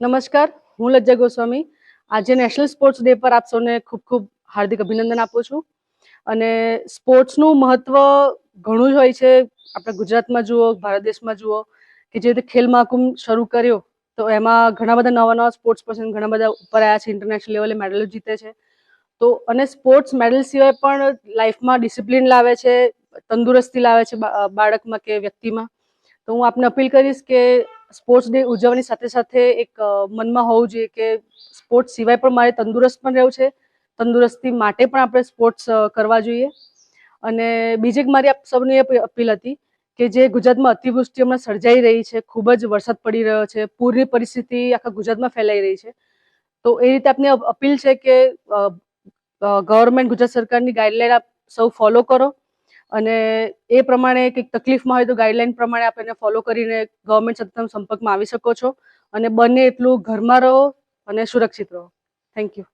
નમસ્કાર, હું લજ્જા ગોસ્વામી. આજે નેશનલ સ્પોર્ટ્સ ડે પર આપ સૌને ખૂબ ખૂબ હાર્દિક અભિનંદન આપું છું. અને સ્પોર્ટ્સનું મહત્વ ઘણું જ હોય છે. આપણે ગુજરાતમાં જુઓ, ભારત દેશમાં જુઓ કે જે રીતે ખેલ મહાકુંભ શરૂ કર્યો તો એમાં ઘણા બધા નવા નવા સ્પોર્ટ્સ પર્સન ઘણા બધા ઉપર આવ્યા છે, ઇન્ટરનેશનલ લેવલે મેડલો જીતે છે. તો અને સ્પોર્ટ્સ મેડલ સિવાય પણ લાઈફમાં ડિસિપ્લિન લાવે છે, તંદુરસ્તી લાવે છે બાળકમાં કે વ્યક્તિમાં. તો હું આપને અપીલ કરીશ કે સ્પોર્ટ્સ ડે ઉજવવાની સાથે સાથે એક મનમાં હોવું જોઈએ કે સ્પોર્ટ્સ સિવાય પણ મારે તંદુરસ્ત પણ રહેવું છે, તંદુરસ્તી માટે પણ આપણે સ્પોર્ટ્સ કરવા જોઈએ. અને બીજી એક મારી આપ સૌની અપીલ હતી કે જે ગુજરાતમાં અતિવૃષ્ટિ હમણાં સર્જાઈ રહી છે, ખૂબ જ વરસાદ પડી રહ્યો છે, પૂરની પરિસ્થિતિ આખા ગુજરાતમાં ફેલાઈ રહી છે. તો એ રીતે આપને અપીલ છે કે ગવર્મેન્ટ ગુજરાત સરકારની ગાઈડલાઈન આપ સૌ ફોલો કરો અને એ પ્રમાણે કંઈક તકલીફમાં હોય તો ગાઈડલાઈન પ્રમાણે આપ એને ફોલો કરીને ગવર્મેન્ટ સાથે સંપર્કમાં આવી શકો છો. અને બને એટલું ઘરમાં રહો અને સુરક્ષિત રહો. Thank you.